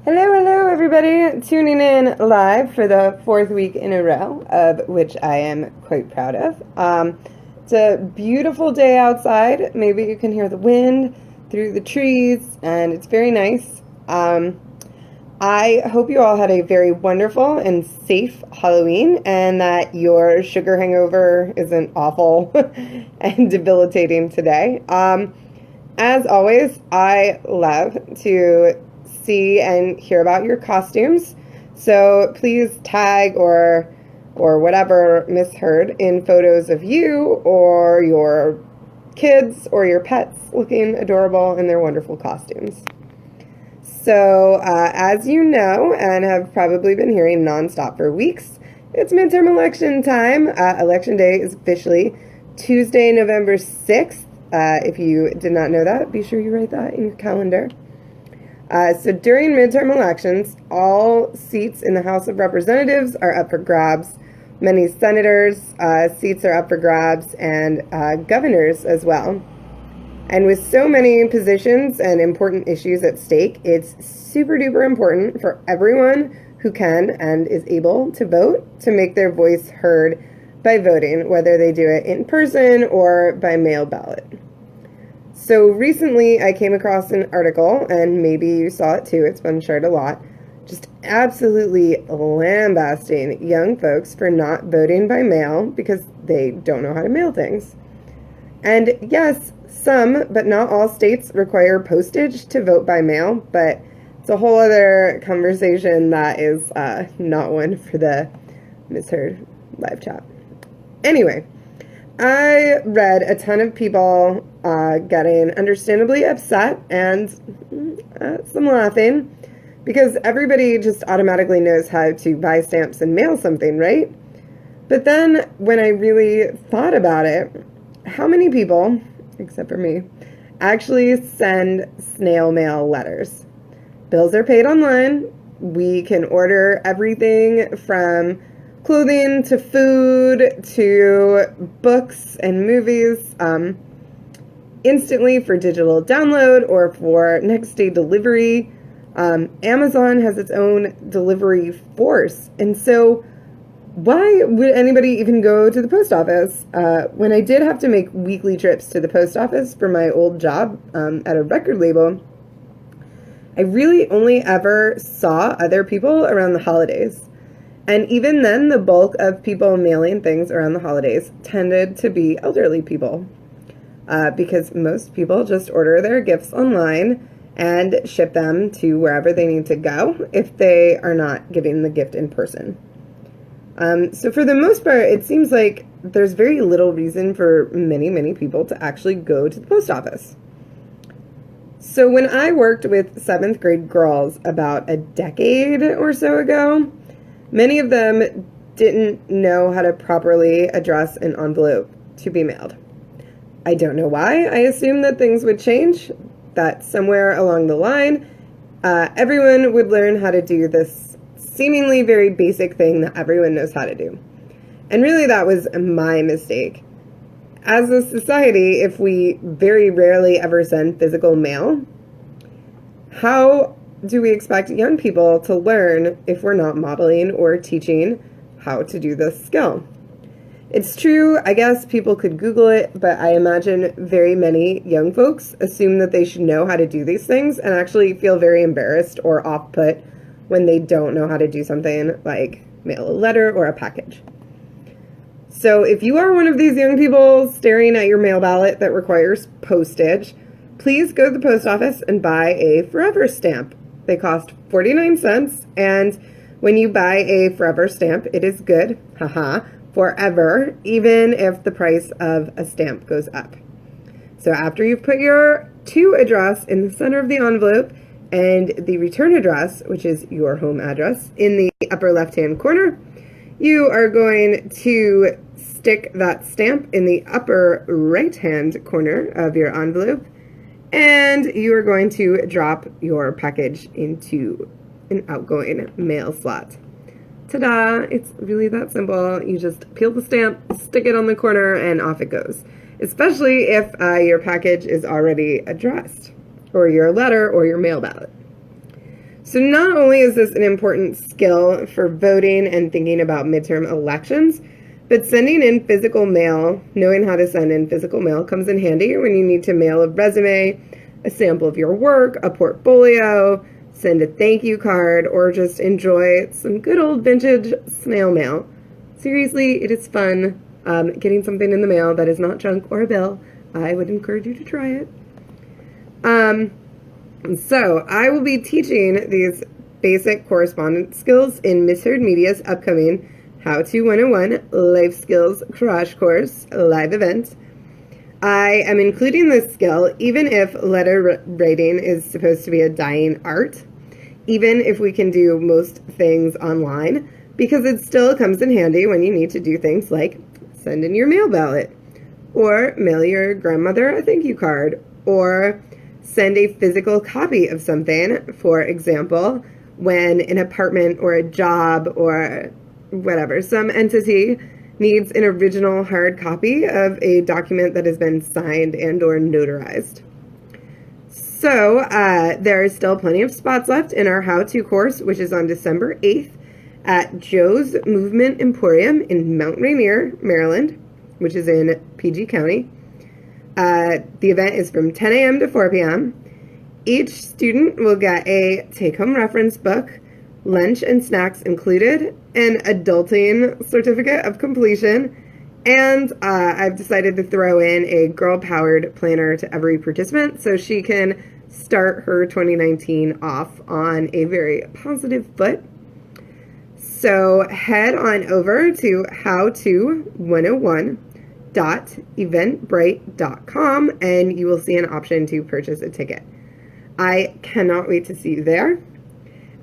Hello, everybody. Tuning in live for the fourth week in a row, of which I am quite proud of. It's a beautiful day outside. Maybe you can hear the wind through the trees, and it's very nice. I hope you all had a very wonderful and safe Halloween, and that your sugar hangover isn't awful and debilitating today. As always, I love to see and hear about your costumes, so please tag or whatever MissHeard in photos of you or your kids or your pets looking adorable in their wonderful costumes. So as you know and have probably been hearing nonstop for weeks, it's midterm election time. Election day is officially Tuesday, November 6th. If you did not know that, be sure you write that in your calendar. So during midterm elections, all seats in the House of Representatives are up for grabs. Many senators' seats are up for grabs, and governors as well. And with so many positions and important issues at stake, it's super duper important for everyone who can and is able to vote to make their voice heard by voting, whether they do it in person or by mail ballot. So recently I came across an article, and maybe you saw it too, it's been shared a lot, just absolutely lambasting young folks for not voting by mail because they don't know how to mail things. And yes, some, but not all states require postage to vote by mail, but it's a whole other conversation that is not one for the MissHeard live chat. Anyway, I read a ton of people getting understandably upset and some laughing because everybody just automatically knows how to buy stamps and mail something, right? But then when I really thought about it, how many people, except for me, actually send snail mail letters? Bills are paid online. We can order everything from clothing to food to books and movies instantly for digital download or for next day delivery. Amazon has its own delivery force. And so why would anybody even go to the post office? When I did have to make weekly trips to the post office for my old job at a record label, I really only ever saw other people around the holidays. And even then, the bulk of people mailing things around the holidays tended to be elderly people because most people just order their gifts online and ship them to wherever they need to go if they are not giving the gift in person. So for the most part, it seems like there's very little reason for many people to actually go to the post office. So when I worked with 7th grade girls about a decade or so ago, many of them didn't know how to properly address an envelope to be mailed. I don't know why. I assumed that things would change, that somewhere along the line, everyone would learn how to do this seemingly very basic thing that everyone knows how to do. And really that was my mistake. As a society, if we very rarely ever send physical mail, how do we expect young people to learn if we're not modeling or teaching how to do this skill? It's true, I guess people could Google it, but I imagine very many young folks assume that they should know how to do these things and actually feel very embarrassed or off-put when they don't know how to do something like mail a letter or a package. So if you are one of these young people staring at your mail ballot that requires postage, please go to the post office and buy a Forever stamp. They cost 49 cents, and when you buy a Forever stamp, it is good, forever, even if the price of a stamp goes up. So after you've put your to address in the center of the envelope and the return address, which is your home address, in the upper left-hand corner, you are going to stick that stamp in the upper right-hand corner of your envelope, and you are going to drop your package into an outgoing mail slot. Ta-da! It's really that simple. You just peel the stamp, stick it on the corner, and off it goes. Especially if your package is already addressed, or your letter, or your mail ballot. So not only is this an important skill for voting and thinking about midterm elections, but sending in physical mail, knowing how to send in physical mail comes in handy when you need to mail a resume, a sample of your work, a portfolio, send a thank you card, or just enjoy some good old vintage snail mail. Seriously, it is fun getting something in the mail that is not junk or a bill. I would encourage you to try it. So I will be teaching these basic correspondence skills in MissHeard Media's upcoming How To 101 Life Skills Crash Course live event. I am including this skill even if letter writing is supposed to be a dying art, even if we can do most things online, because it still comes in handy when you need to do things like send in your mail ballot, or mail your grandmother a thank you card, or send a physical copy of something. For example, when an apartment or a job or whatever, some entity needs an original hard copy of a document that has been signed and or notarized. So there are still plenty of spots left in our how-to course, which is on December 8th at Joe's Movement Emporium in Mount Rainier, Maryland, which is in PG County. The event is from 10 a.m. to 4 p.m. Each student will get a take-home reference book, lunch and snacks included, an adulting certificate of completion, and I've decided to throw in a girl-powered planner to every participant so she can start her 2019 off on a very positive foot. So head on over to howto101.eventbrite.com and you will see an option to purchase a ticket. I cannot wait to see you there.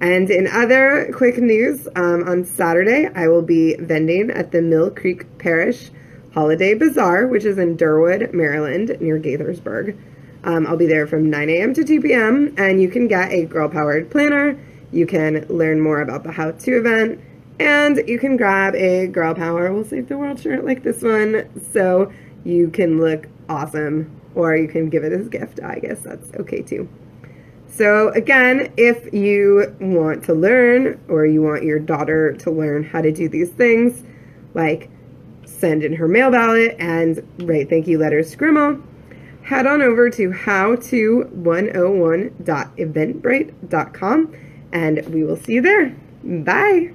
And in other quick news, on Saturday, I will be vending at the Mill Creek Parish Holiday Bazaar, which is in Durwood, Maryland, near Gaithersburg. I'll be there from 9 a.m. to 2 p.m., and you can get a girl-powered planner, you can learn more about the how-to event, and you can grab a Girl Power Will Save the World shirt like this one, so you can look awesome, or you can give it as a gift. I guess that's okay too. So again, if you want to learn, or you want your daughter to learn how to do these things, like send in her mail ballot and write thank you letters to grandma, head on over to howto101.eventbrite.com and we will see you there. Bye!